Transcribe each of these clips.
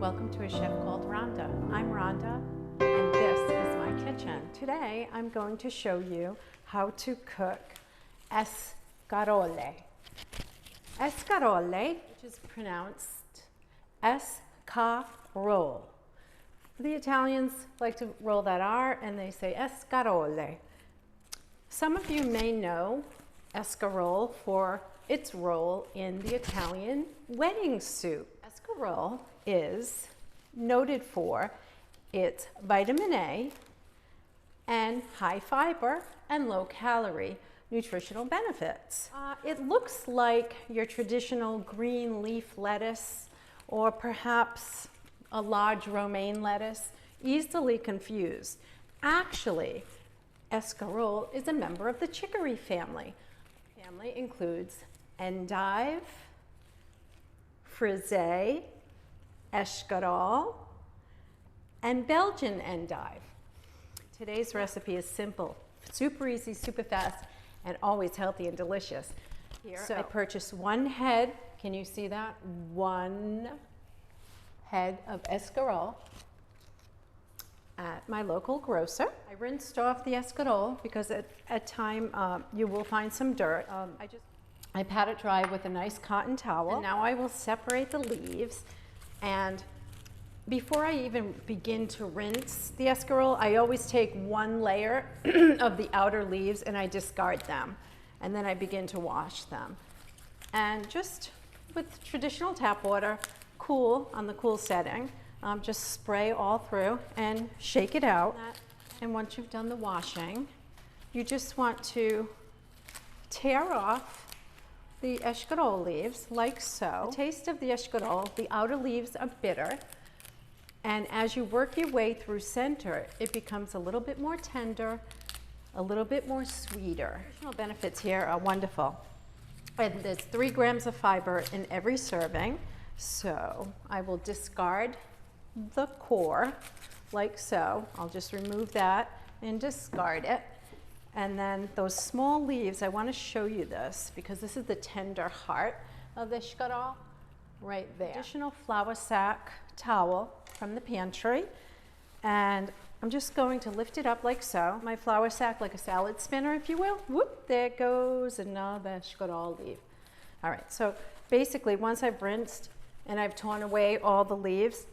Welcome to a chef called Rhonda. I'm Rhonda, and this is my kitchen. Today, I'm going to show you how to cook escarole. Escarole, which is pronounced escarole. The Italians like to roll that R and they say escarole. Some of you may know escarole for its role in the Italian wedding soup. Escarole is noted for its vitamin A and high fiber and low calorie nutritional benefits. It looks like your traditional green leaf lettuce or perhaps a large romaine lettuce, easily confused. Actually, escarole is a member of the chicory family. The family includes endive, frisee, escarole, and Belgian endive. Today's recipe is simple, super easy, super fast, and always healthy and delicious. Here, I purchased one head, can you see that? One head of escarole at my local grocer. I rinsed off the escarole because at time you will find some dirt. I pat it dry with a nice cotton towel. And now I will separate the leaves, and before I even begin to rinse the escarole, I always take one layer of the outer leaves and I discard them, and then I begin to wash them. And just with traditional tap water, cool, on the cool setting, just spray all through and shake it out. And once you've done the washing, you just want to tear off the escarole leaves like so. The taste of the escarole, the outer leaves are bitter, and as you work your way through center, it becomes a little bit more tender, a little bit more sweeter. Nutritional benefits here are wonderful. And there's 3 grams of fiber in every serving, so I will discard the core like so. I'll just remove that and discard it. And then those small leaves, I want to show you this because this is the tender heart of the escarole right there. Additional flour sack towel from the pantry, and I'm just going to lift it up like so. My flour sack, like a salad spinner, if you will. Whoop, there it goes, another escarole leaf. All right, so basically once I've rinsed and I've torn away all the leaves,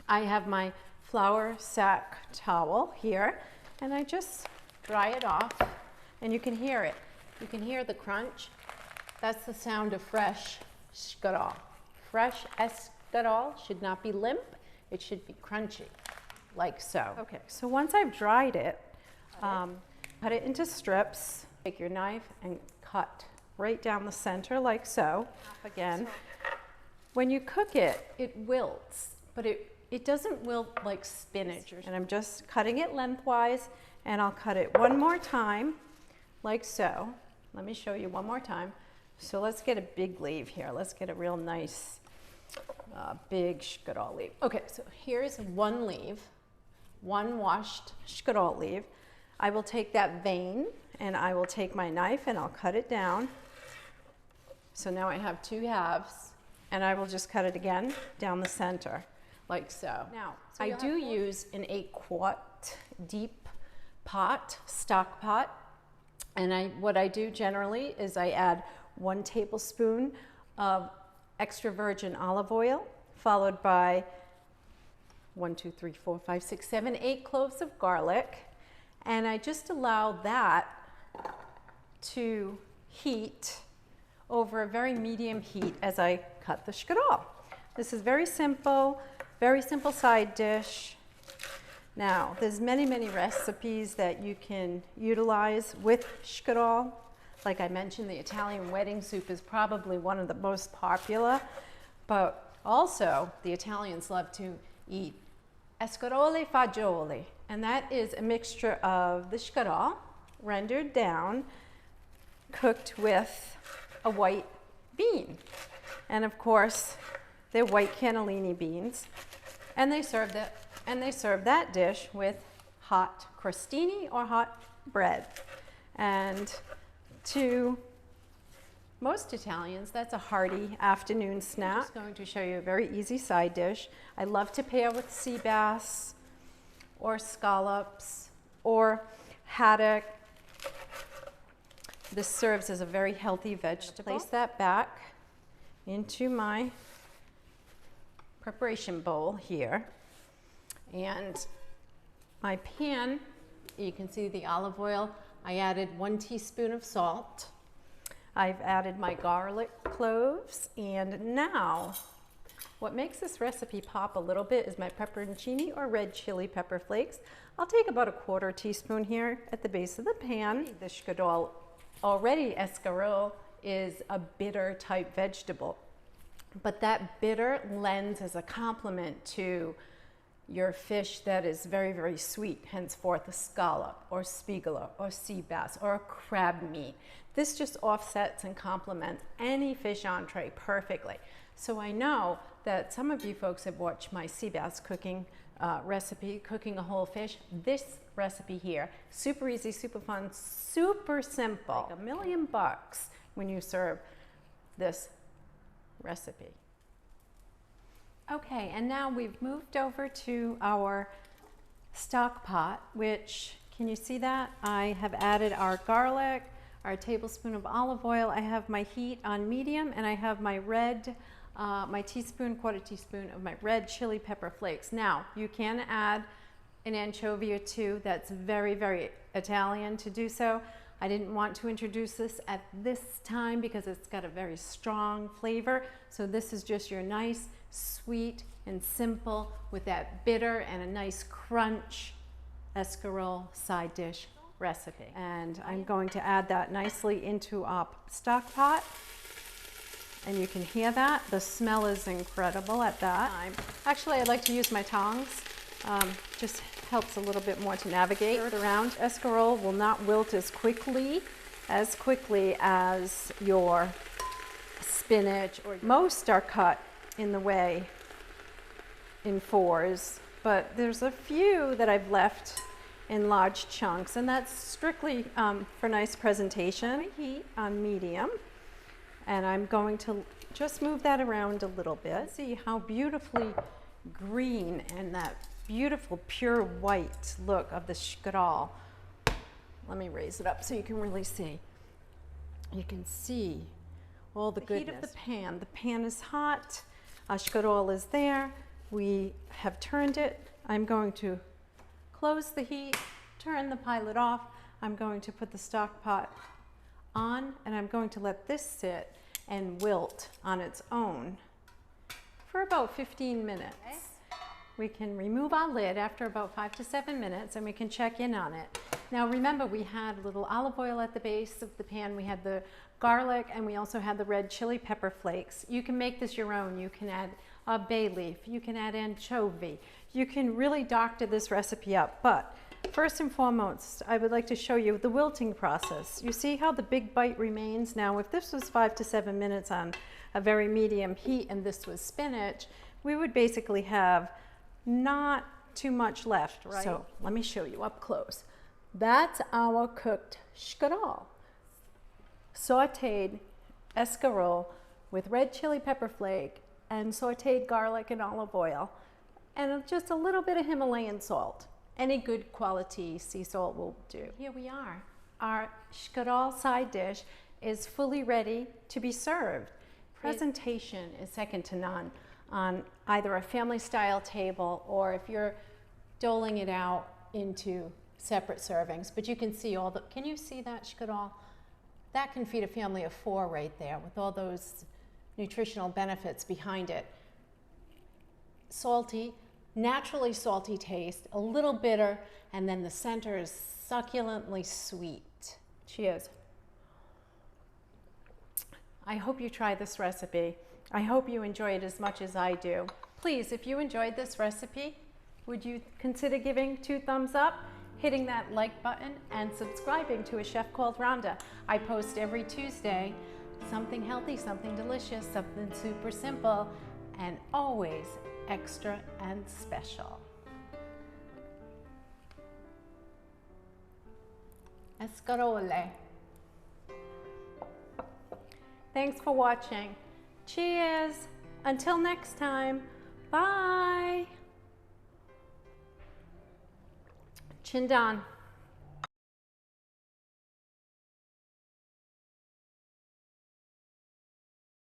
I have my flour sack towel here, and I just dry it off, and you can hear it. You can hear the crunch. That's the sound of fresh escarole. Fresh escarole should not be limp, it should be crunchy, like so. Okay, so once I've dried it, cut it into strips. Take your knife and cut right down the center like so. Again, when you cook it, it wilts, but it doesn't wilt like spinach. And I'm just cutting it lengthwise, and I'll cut it one more time, like so. Let me show you one more time. So let's get a big leaf here. Let's get a real nice, big escarole leaf. Okay, so here's one leaf, one washed escarole leaf. I will take that vein, and I will take my knife, and I'll cut it down. So now I have 2 halves, and I will just cut it again down the center, like so. Now, I do use an 8-quart deep pot, stock pot, and what I do generally is I add 1 tablespoon of extra virgin olive oil, followed by 1, 2, 3, 4, 5, 6, 7, 8 cloves of garlic, and I just allow that to heat over a very medium heat as I cut the escarole. This is very simple side dish. Now, there's many recipes that you can utilize with escarole. Like I mentioned, the Italian wedding soup is probably one of the most popular, but also the Italians love to eat escarole fagioli, and that is a mixture of the escarole rendered down, cooked with a white bean. And of course, they're white cannellini beans, and they serve that dish with hot crostini or hot bread. And to most Italians, that's a hearty afternoon snack. I'm just going to show you a very easy side dish. I love to pair with sea bass or scallops or haddock. This serves as a very healthy vegetable. Place that back into my preparation bowl here. And my pan, you can see the olive oil. I added 1 teaspoon of salt. I've added my garlic cloves, and now what makes this recipe pop a little bit is my pepperoncini or red chili pepper flakes. I'll take about a 1/4 teaspoon here at the base of the pan. The escarole, already escarole, is a bitter type vegetable, but that bitter lends as a complement to your fish that is very, very sweet, henceforth a scallop or spiegeler or sea bass or a crab meat. This just offsets and complements any fish entree perfectly. So I know that some of you folks have watched my sea bass cooking recipe, cooking a whole fish. This recipe here, super easy, super fun, super simple. Like $1 million when you serve this recipe. Okay, and now we've moved over to our stock pot, which, can you see that? I have added our garlic, our tablespoon of olive oil. I have my heat on medium, and I have my red, my teaspoon, 1/4 teaspoon of my red chili pepper flakes. Now, you can add an anchovy or two. That's very, very Italian to do so. I didn't want to introduce this at this time because it's got a very strong flavor. So this is just your nice, sweet and simple with that bitter and a nice crunch escarole side dish recipe. And I'm going to add that nicely into our stock pot. And you can hear that. The smell is incredible at that time. Actually, I like to use my tongs. Just helps a little bit more to navigate around. Escarole will not wilt as quickly as your spinach. Or most are cut in the way in 4s, but there's a few that I've left in large chunks, and that's strictly for nice presentation. Heat on medium, and I'm going to just move that around a little bit. See how beautifully green and that beautiful pure white look of the escarole. Let me raise it up so you can really see. You can see all the goodness. Heat of the pan. The pan is hot. Escarole is there. We have turned it. I'm going to close the heat, turn the pilot off. I'm going to put the stock pot on, and I'm going to let this sit and wilt on its own for about 15 minutes. Okay. We can remove our lid after about 5 to 7 minutes, and we can check in on it. Now remember, we had a little olive oil at the base of the pan. We had the garlic, and we also had the red chili pepper flakes. You can make this your own. You can add a bay leaf. You can add anchovy. You can really doctor this recipe up. But first and foremost, I would like to show you the wilting process. You see how the big bite remains? Now, if this was 5 to 7 minutes on a very medium heat and this was spinach, we would basically have not too much left, right? So let me show you up close. That's our cooked escarole. Sautéed escarole with red chili pepper flake and sautéed garlic and olive oil, and just a little bit of Himalayan salt. Any good quality sea salt will do. Here we are. Our escarole side dish is fully ready to be served. Presentation is second to none on either a family style table or if you're doling it out into separate servings. But you can see all the, can you see that escarole? That can feed a family of 4 right there with all those nutritional benefits behind it. Salty, naturally salty taste, a little bitter, and then the center is succulently sweet. Cheers. I hope you try this recipe. I hope you enjoy it as much as I do. Please, if you enjoyed this recipe, would you consider giving 2 thumbs up, hitting that like button, and subscribing to A Chef Called Rhonda? I post every Tuesday something healthy, something delicious, something super simple, and always extra and special. Escarole. Thanks for watching. Cheers. Until next time. Bye. Chin down.